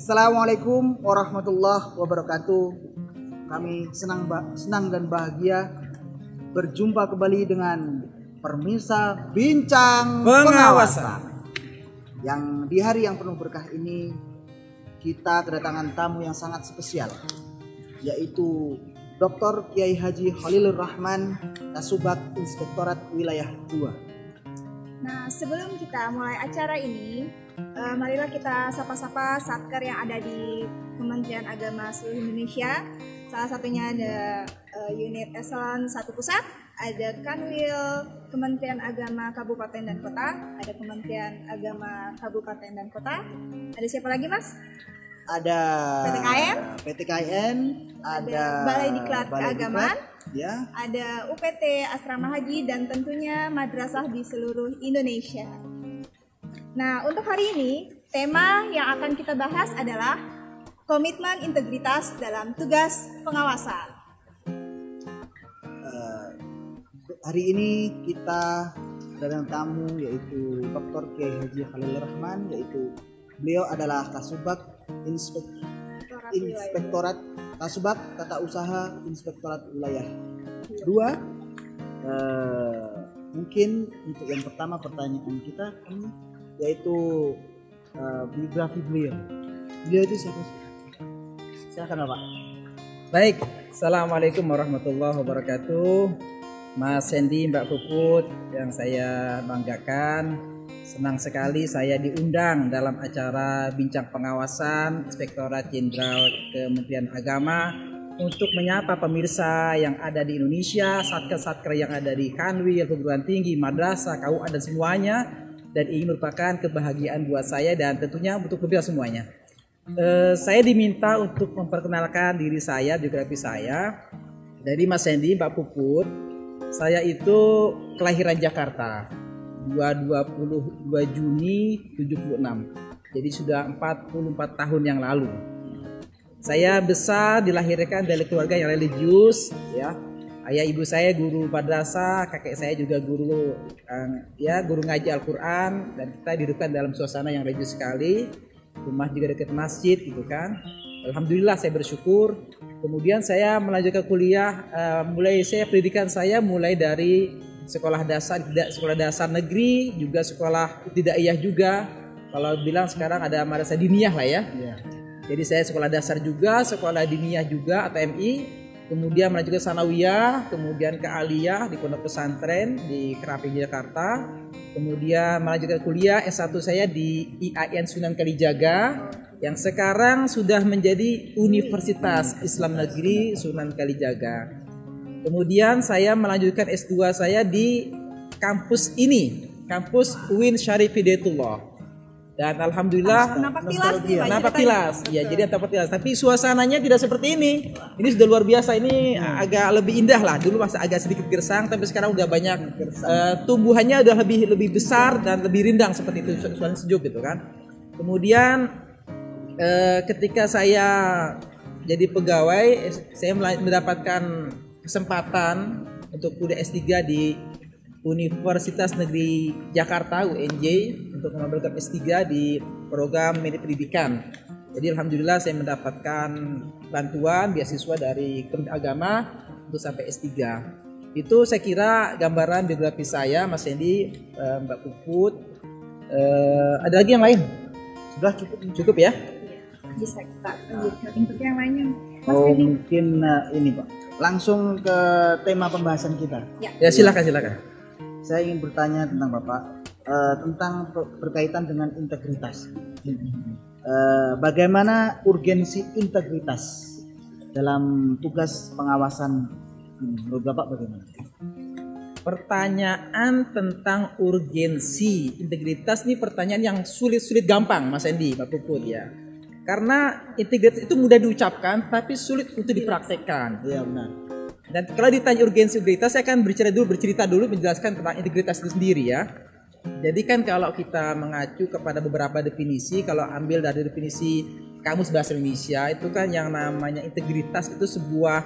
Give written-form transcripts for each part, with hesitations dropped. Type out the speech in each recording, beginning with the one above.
Assalamualaikum warahmatullahi wabarakatuh. Kami senang dan bahagia berjumpa kembali dengan pemirsa Bincang Pengawasan. Yang di hari yang penuh berkah ini kita kedatangan tamu yang sangat spesial, yaitu Dr. Kiai Haji Khalilur Rahman, Kasubag Inspektorat Wilayah 2. Nah, sebelum kita mulai acara ini, marilah kita sapa-sapa satker yang ada di Kementerian Agama seluruh Indonesia. Salah satunya ada unit Eselon 1 Pusat, ada Kanwil Kementerian Agama Kabupaten dan Kota, ada Kementerian Agama Kabupaten dan Kota. Ada siapa lagi, Mas? Ada PTKN, ada Balai Diklat Keagamaan, ya, ada UPT Asrama Haji, dan tentunya madrasah di seluruh Indonesia. Nah, untuk hari ini tema yang akan kita bahas adalah komitmen integritas dalam tugas pengawasan. Hari ini kita kedatangan tamu yaitu Dr. Kiai Haji Khalilur Rahman, yaitu beliau adalah Kasubag Inspektorat Kasubag Tata Usaha Inspektorat Wilayah 2. Mungkin untuk yang pertama pertanyaan kita yaitu biografi beliau. Beliau itu siapa sih? Silakan Bapak. Baik, Assalamualaikum warahmatullahi wabarakatuh. Mas Sandy, Mbak Puput yang saya banggakan. Senang sekali saya diundang dalam acara Bincang Pengawasan Inspektorat Jenderal Kementerian Agama untuk menyapa pemirsa yang ada di Indonesia, satker-satker yang ada di Kanwil, perguruan tinggi, madrasah, KUA dan semuanya, dan ini merupakan kebahagiaan buat saya dan tentunya untuk pemirsa semuanya. Saya diminta untuk memperkenalkan diri saya, biografi saya. Dari Mas Sandy, Mbak Puput, saya itu kelahiran Jakarta 22 Juni 76. Jadi sudah 44 tahun yang lalu. Saya besar dilahirkan dari keluarga yang religius, ya. Ayah ibu saya guru madrasah, kakek saya juga guru ngaji Al-Qur'an, dan kita dihidupkan dalam suasana yang religius sekali. Rumah juga dekat masjid gitu kan. Alhamdulillah saya bersyukur. Kemudian saya melanjutkan kuliah, pendidikan saya mulai dari sekolah dasar negeri, juga sekolah ibtidaiyah juga. Kalau bilang sekarang ada madrasah diniyah lah ya. Jadi saya sekolah dasar juga, sekolah diniyah juga atau MI. Kemudian melanjutkan sanawiyah, kemudian ke aliyah di pondok pesantren di Kerapi Jakarta. Kemudian melanjutkan kuliah S1 saya di IAIN Sunan Kalijaga yang sekarang sudah menjadi Universitas Islam Negeri Sunan Kalijaga. Kemudian saya melanjutkan S2 saya di kampus ini, kampus UIN Syarif Hidayatullah. Dan alhamdulillah nampak tilas. Ya, jadi nampak tilas. Tapi suasananya tidak seperti ini. Ini sudah luar biasa. Ini agak lebih indah lah. Dulu masih agak sedikit gersang, tapi sekarang udah banyak tumbuhannya udah lebih besar dan lebih rindang seperti itu, suasana sejuk gitu kan. Kemudian ketika saya jadi pegawai, saya mendapatkan kesempatan untuk kuliah S3 di Universitas Negeri Jakarta UNJ untuk mengambil S3 di program Media Pendidikan. Jadi alhamdulillah saya mendapatkan bantuan beasiswa dari Kementerian Agama untuk sampai S3. Itu saya kira gambaran biografi saya, Mas Sandy, Mbak Puput. Ada lagi yang lain? Sudah cukup ya? Bisa kita lanjutkan untuk yang lainnya. Mungkin ini Pak. Langsung ke tema pembahasan kita. Ya silakan. Saya ingin bertanya tentang Bapak tentang berkaitan dengan integritas. Bagaimana urgensi integritas dalam tugas pengawasan? Menurut Bapak bagaimana? Pertanyaan tentang urgensi integritas ini pertanyaan yang sulit gampang, Mas Sandy, Mbak Puput ya. Karena integritas itu mudah diucapkan tapi sulit untuk dipraktekkan. Iya benar. Dan kalau ditanya urgensi integritas, saya akan bercerita dulu menjelaskan tentang integritas itu sendiri ya. Jadi kan kalau kita mengacu kepada beberapa definisi, kalau ambil dari definisi Kamus Bahasa Indonesia, itu kan yang namanya integritas itu sebuah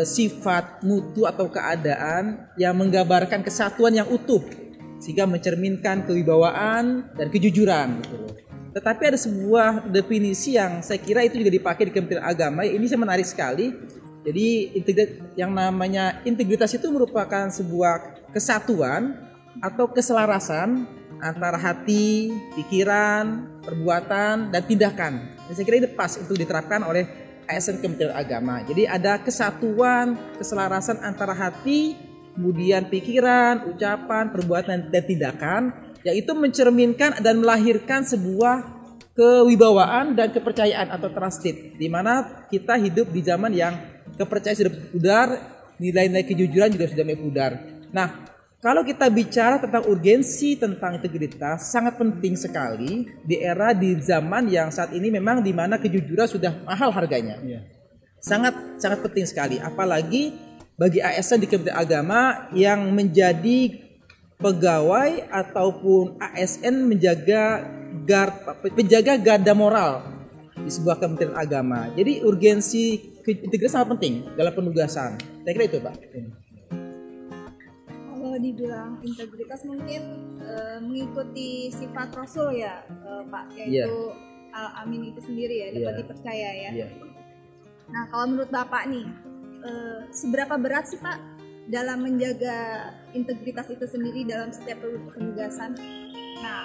sifat, mutu atau keadaan yang menggambarkan kesatuan yang utuh sehingga mencerminkan kewibawaan dan kejujuran gitu loh. Tetapi ada sebuah definisi yang saya kira itu juga dipakai di Kementerian Agama. Ini saya menarik sekali. Jadi yang namanya integritas itu merupakan sebuah kesatuan atau keselarasan antara hati, pikiran, perbuatan, dan tindakan. Dan saya kira ini pas untuk diterapkan oleh ASN Kementerian Agama. Jadi ada kesatuan, keselarasan antara hati, kemudian pikiran, ucapan, perbuatan, dan tindakan, yaitu mencerminkan dan melahirkan sebuah kewibawaan dan kepercayaan atau trusted, di mana kita hidup di zaman yang kepercayaan sudah pudar, nilai-nilai kejujuran juga sudah mulai pudar. Nah, kalau kita bicara tentang urgensi tentang integritas, sangat penting sekali di era di zaman yang saat ini memang di mana kejujuran sudah mahal harganya. Sangat penting sekali, apalagi bagi ASN di Kementerian Agama yang menjadi pegawai ataupun ASN penjaga garda moral di sebuah Kementerian Agama. Jadi urgensi integritas sangat penting dalam penugasan. Saya kira itu, Pak. Kalau dibilang integritas mungkin mengikuti sifat Rasul ya, Pak, yaitu Al-Amin itu sendiri ya, dapat dipercaya ya. Nah, kalau menurut Bapak nih, seberapa berat sih Pak dalam menjaga integritas itu sendiri dalam setiap penugasan? Nah,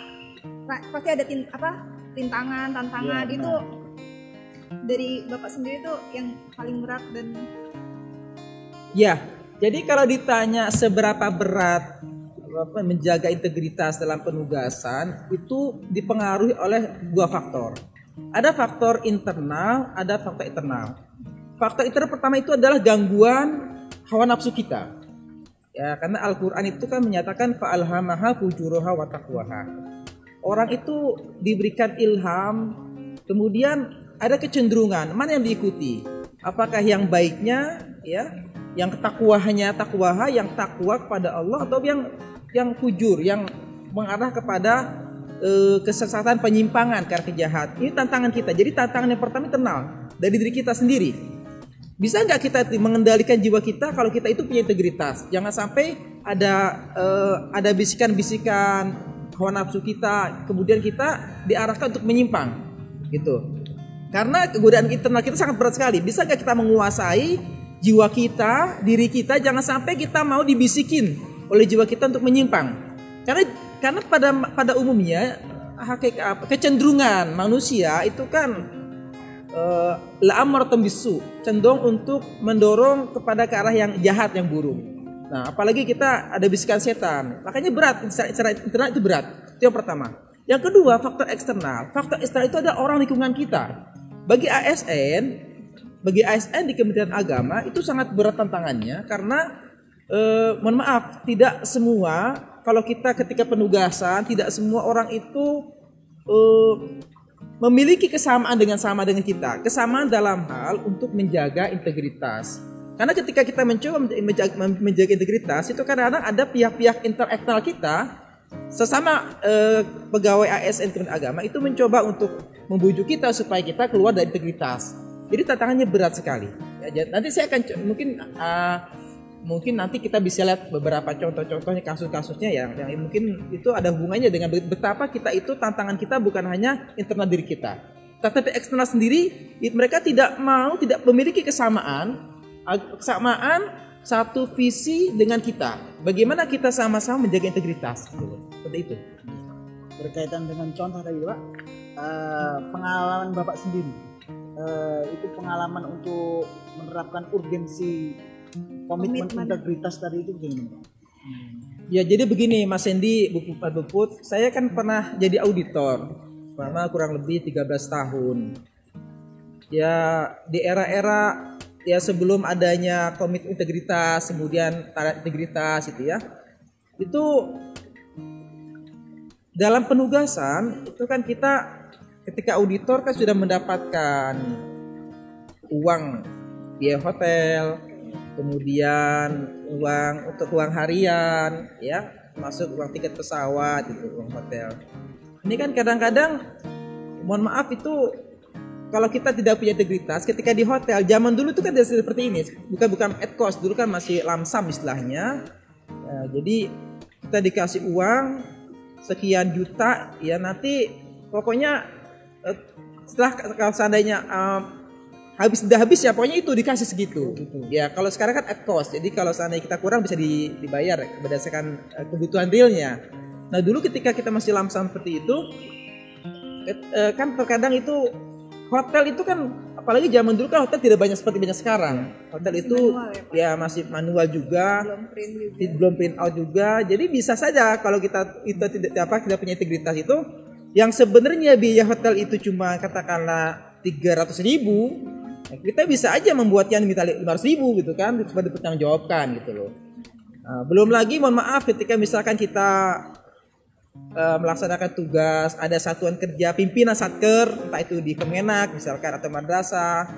pasti ada tantangan itu dari Bapak sendiri tuh yang paling berat dan jadi kalau ditanya seberapa berat menjaga integritas dalam penugasan, itu dipengaruhi oleh dua faktor. Ada faktor internal, ada faktor eksternal. Faktor internal pertama itu adalah gangguan hawa nafsu kita. Ya, karena Al-Qur'an itu kan menyatakan fa'alhamaha fujuraha wa taqwaha. Orang itu diberikan ilham, kemudian ada kecenderungan mana yang diikuti. Apakah yang baiknya ya, yang takwaha yang takwa kepada Allah, atau yang fujur, yang mengarah kepada kesesatan, penyimpangan, ke arah kejahatan. Ini tantangan kita. Jadi tantangan yang pertama internal dari diri kita sendiri. Bisa nggak kita mengendalikan jiwa kita kalau kita itu punya integritas? Jangan sampai ada bisikan-bisikan hawa nafsu kita, kemudian kita diarahkan untuk menyimpang, gitu. Karena kegodaan internal kita sangat berat sekali. Bisa nggak kita menguasai jiwa kita, diri kita, jangan sampai kita mau dibisikin oleh jiwa kita untuk menyimpang. Karena pada umumnya kecenderungan manusia itu kan la'amaratum bisu, cenderung untuk mendorong kepada ke arah yang jahat, yang buruk. Nah, apalagi kita ada bisikan setan, makanya berat secara internal itu berat. Itu yang pertama. Yang kedua, faktor eksternal. Faktor eksternal itu ada orang lingkungan kita. Bagi ASN di Kementerian Agama itu sangat berat tantangannya, karena mohon maaf, tidak semua, kalau kita ketika penugasan, tidak semua orang itu memiliki kesamaan dengan kita. Kesamaan dalam hal untuk menjaga integritas. Karena ketika kita mencoba menjaga integritas, itu kadang-kadang ada pihak-pihak eksternal kita, sesama pegawai ASN Kementerian Agama itu mencoba untuk membujuk kita supaya kita keluar dari integritas. Jadi tantangannya berat sekali. Ya, nanti saya akan mungkin nanti kita bisa lihat beberapa contoh-contohnya, kasus-kasusnya yang mungkin itu ada hubungannya dengan betapa kita itu, tantangan kita bukan hanya internal diri kita, tetapi eksternal sendiri. Mereka tidak memiliki kesamaan satu visi dengan kita. Bagaimana kita sama-sama menjaga integritas, seperti itu. Berkaitan dengan contoh tadi Pak, pengalaman Bapak sendiri. Itu pengalaman untuk menerapkan urgensi komitmen integritas tadi itu gimana? Ya, jadi begini Mas Hendy, Pak Buput, saya kan pernah jadi auditor selama kurang lebih 13 tahun. Ya, di era-era ya sebelum adanya komitmen integritas, kemudian taraf integritas itu ya. Itu dalam penugasan itu kan kita ketika auditor kan sudah mendapatkan uang biaya hotel, kemudian uang harian, ya, masuk uang tiket pesawat, itu uang hotel. Ini kan kadang-kadang, mohon maaf, itu kalau kita tidak punya integritas, ketika di hotel zaman dulu itu kan tidak seperti ini, bukan at cost, dulu kan masih lamsam istilahnya. Jadi kita dikasih uang sekian juta, ya nanti pokoknya setelah kalau seandainya sudah habis ya pokoknya itu dikasih segitu. Ya kalau sekarang kan at cost, jadi kalau seandainya kita kurang bisa dibayar berdasarkan kebutuhan realnya. Nah dulu ketika kita masih lamsam seperti itu, kan terkadang itu hotel itu kan, apalagi zaman dulu kan hotel tidak banyak seperti banyak sekarang. Hotel masih itu manual ya, Pak? masih manual juga, belum print out juga. Jadi bisa saja kalau kita tidak punya integritas itu, yang sebenarnya biaya hotel itu cuma katakanlah 300.000, kita bisa aja membuatnya minta 500.000 gitu kan, supaya dipertanggungjawabkan gitu loh. Nah, belum lagi mohon maaf ketika misalkan kita melaksanakan tugas, ada satuan kerja pimpinan satker, entah itu di Kemenak misalkan atau madrasah,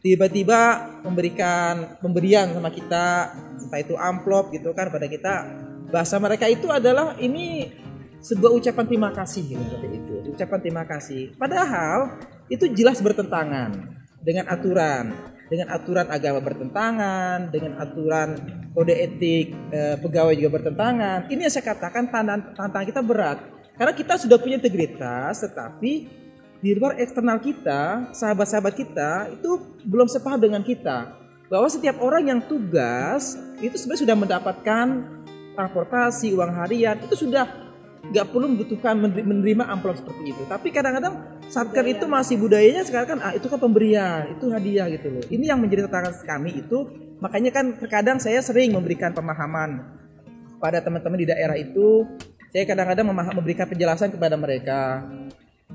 tiba-tiba memberikan pemberian sama kita, entah itu amplop gitu kan pada kita, bahasa mereka itu adalah ini sebuah ucapan terima kasih gitu, seperti itu, ucapan terima kasih. Padahal itu jelas bertentangan dengan aturan agama bertentangan, dengan aturan kode etik pegawai juga bertentangan. Ini yang saya katakan tantangan kita berat. Karena kita sudah punya integritas, tetapi di luar eksternal kita, sahabat-sahabat kita itu belum sepaham dengan kita. Bahwa setiap orang yang tugas itu sebenarnya sudah mendapatkan transportasi, uang harian, itu sudah nggak perlu membutuhkan menerima amplop seperti itu. Tapi kadang-kadang satker itu masih budayanya sekarang kan itu kan pemberian, itu hadiah gitu loh. Ini yang menjadi tantangan kami itu. Makanya kan terkadang saya sering memberikan pemahaman pada teman-teman di daerah itu. Saya kadang-kadang memberikan penjelasan kepada mereka.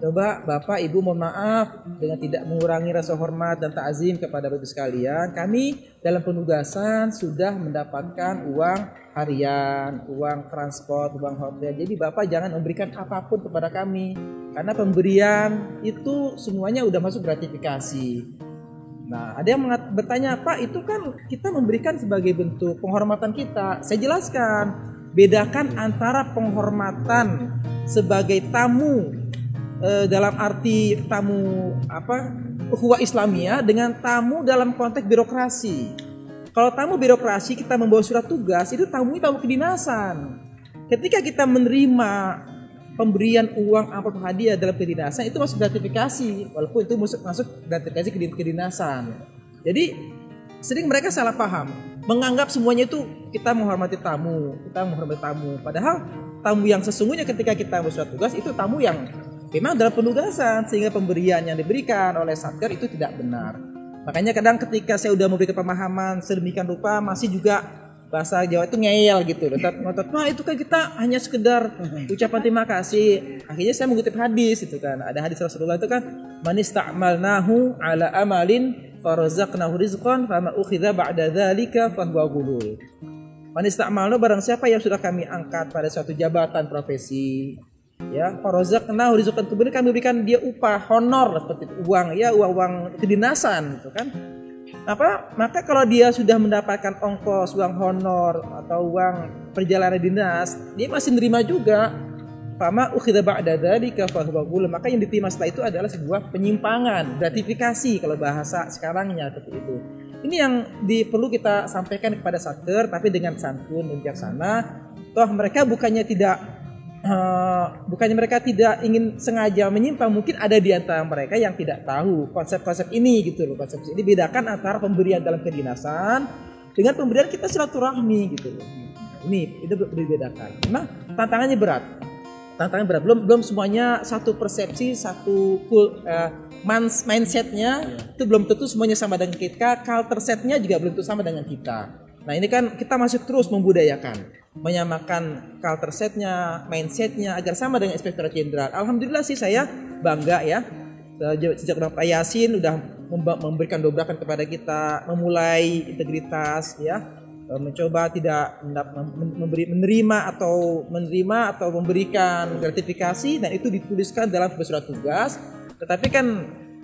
Coba Bapak Ibu mohon maaf dengan tidak mengurangi rasa hormat dan ta'zim kepada Bapak sekalian. Kami dalam penugasan sudah mendapatkan uang harian, uang transport, uang hotel. Jadi Bapak jangan memberikan apapun kepada kami. Karena pemberian itu semuanya udah masuk gratifikasi. Nah ada yang bertanya, Pak itu kan kita memberikan sebagai bentuk penghormatan kita. Saya jelaskan, bedakan antara penghormatan sebagai tamu dalam arti tamu ukhuwah Islamiyah dengan tamu dalam konteks birokrasi. Kalau tamu birokrasi kita membawa surat tugas, itu tamu kedinasan. Ketika kita menerima pemberian uang amplop hadiah dalam kedinasan, itu masuk gratifikasi, walaupun itu masuk gratifikasi kedinasan. Jadi sering mereka salah paham, menganggap semuanya itu kita menghormati tamu, Padahal tamu yang sesungguhnya ketika kita membawa surat tugas itu tamu yang memang dalam penugasan, sehingga pemberian yang diberikan oleh satker itu tidak benar. Makanya kadang ketika saya udah memberikan pemahaman sedemikian rupa, masih juga bahasa Jawa itu ngeyel gitu. Ngotot, wah itu kan kita hanya sekedar ucapan terima kasih. Akhirnya saya mengutip hadis itu kan. Ada hadis Rasulullah itu kan, man ista'malnahu ala amalin farazaqnahu rizqan fama ukhidha ba'da dzalika fahuwa ghulul. Man ista'malnahu, barang siapa yang sudah kami angkat pada suatu jabatan profesi, ya farazaqnahu rizqan, kemudian kami berikan dia upah honor seperti itu, uang kedinasan gitu kan. Maka kalau dia sudah mendapatkan ongkos, uang honor atau uang perjalanan dinas, dia masih nerima juga. Fama ukhidha ba'da dzalika fahuwa ghulul, maka yang diterima setelah itu adalah sebuah penyimpangan, gratifikasi kalau bahasa sekarangnya seperti itu. Ini yang perlu kita sampaikan kepada satker, tapi dengan santun dan bijaksana. Toh mereka bukannya mereka tidak ingin sengaja menyimpang, mungkin ada di antara mereka yang tidak tahu konsep-konsep ini gitu loh. Konsep ini bedakan antara pemberian dalam kedinasan dengan pemberian kita silaturahmi gitu loh. Ini itu bedakan. Memang tantangannya berat. Belum semuanya satu persepsi, satu mindsetnya itu belum tentu semuanya sama dengan kita. Culture setnya juga belum tentu sama dengan kita. Nah ini kan kita masih terus membudayakan, menyamakan culture setnya, mindsetnya agar sama dengan Inspektorat Jenderal. Alhamdulillah sih saya bangga ya, sejak Pak Yasin udah memberikan dobrakan kepada kita, memulai integritas ya, mencoba tidak menerima atau memberikan gratifikasi, dan itu dituliskan dalam surat tugas. Tetapi kan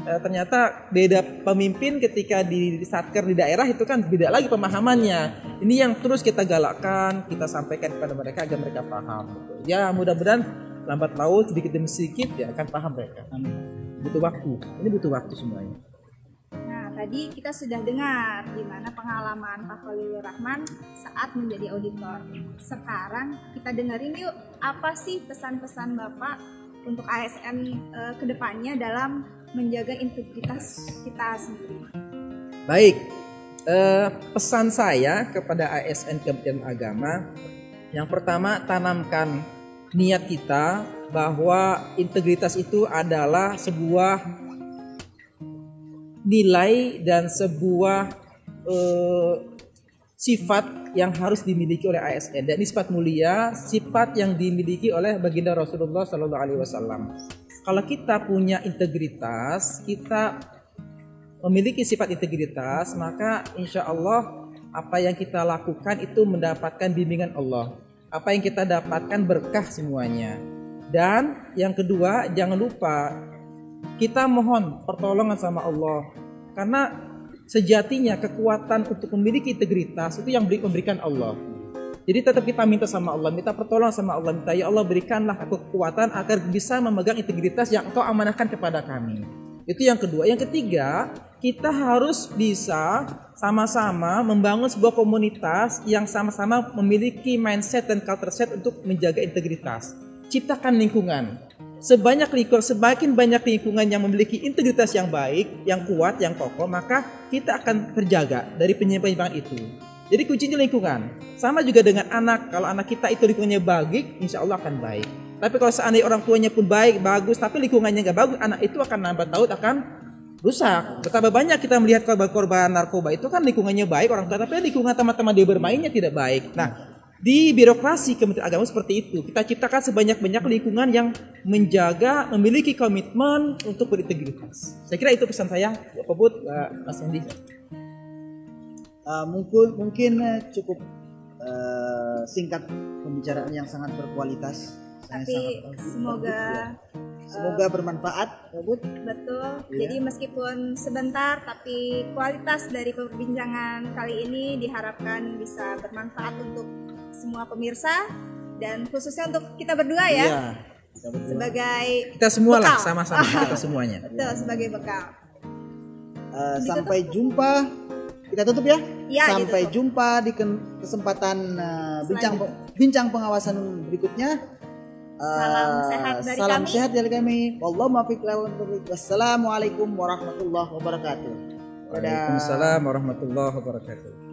ternyata beda pemimpin ketika di satker di daerah itu kan beda lagi pemahamannya. Ini yang terus kita galakkan, kita sampaikan kepada mereka agar mereka paham. Ya mudah-mudahan lambat laun sedikit demi sedikit ya akan paham mereka. Butuh waktu. Ini butuh waktu semuanya. Nah tadi kita sudah dengar gimana pengalaman Pak Khalilur Rahman saat menjadi auditor. Sekarang kita dengerin yuk apa sih pesan-pesan Bapak untuk ASN kedepannya dalam menjaga integritas kita sendiri. Baik, pesan saya kepada ASN Kementerian Agama, yang pertama, tanamkan niat kita bahwa integritas itu adalah sebuah nilai dan sebuah sifat yang harus dimiliki oleh ASN, dan ini sifat mulia, sifat yang dimiliki oleh baginda Rasulullah SAW. Kalau kita punya integritas, kita memiliki sifat integritas, maka insya Allah apa yang kita lakukan itu mendapatkan bimbingan Allah. Apa yang kita dapatkan berkah semuanya. Dan yang kedua, jangan lupa kita mohon pertolongan sama Allah, karena sejatinya kekuatan untuk memiliki integritas itu yang memberikan Allah. Jadi tetap kita minta sama Allah, minta pertolongan sama Allah, minta ya Allah berikanlah aku kekuatan agar bisa memegang integritas yang Engkau amanahkan kepada kami. Itu yang kedua. Yang ketiga, kita harus bisa sama-sama membangun sebuah komunitas yang sama-sama memiliki mindset dan culture set untuk menjaga integritas. Ciptakan lingkungan. Semakin banyak lingkungan yang memiliki integritas yang baik, yang kuat, yang kokoh, maka kita akan terjaga dari penyimpangan itu. Jadi kuncinya lingkungan. Sama juga dengan anak. Kalau anak kita itu lingkungannya baik, insya Allah akan baik. Tapi kalau seandainya orang tuanya pun baik, bagus, tapi lingkungannya nggak bagus, anak itu akan lambat laun akan rusak. Betapa banyak kita melihat korban-korban narkoba itu kan lingkungannya baik orang tua, tapi lingkungan teman-teman dia bermainnya tidak baik. Nah, di birokrasi Kementerian Agama seperti itu. Kita ciptakan sebanyak-banyak lingkungan yang menjaga, memiliki komitmen untuk berintegritas. Saya kira itu pesan saya, Pak Put, Mas Hendy. Mungkin cukup singkat pembicaraan yang sangat berkualitas. Tapi semoga bermanfaat, Pak Put. Betul. Iya. Jadi meskipun sebentar, tapi kualitas dari perbincangan kali ini diharapkan bisa bermanfaat untuk semua pemirsa dan khususnya untuk kita berdua ya. Iya, kita berdua. Sebagai Kita semua lah bekal. sama-sama kita semuanya. Betul, sebagai bekal. Sampai jumpa. Kita tutup ya. Iya, Sampai ditutup. jumpa di kesempatan bincang pengawasan berikutnya. Salam sehat dari salam kami. sehat dari kami. Wallahu muwaffiq ila aqwamit. Wassalamualaikum warahmatullahi wabarakatuh. Dadah. Waalaikumsalam warahmatullahi wabarakatuh.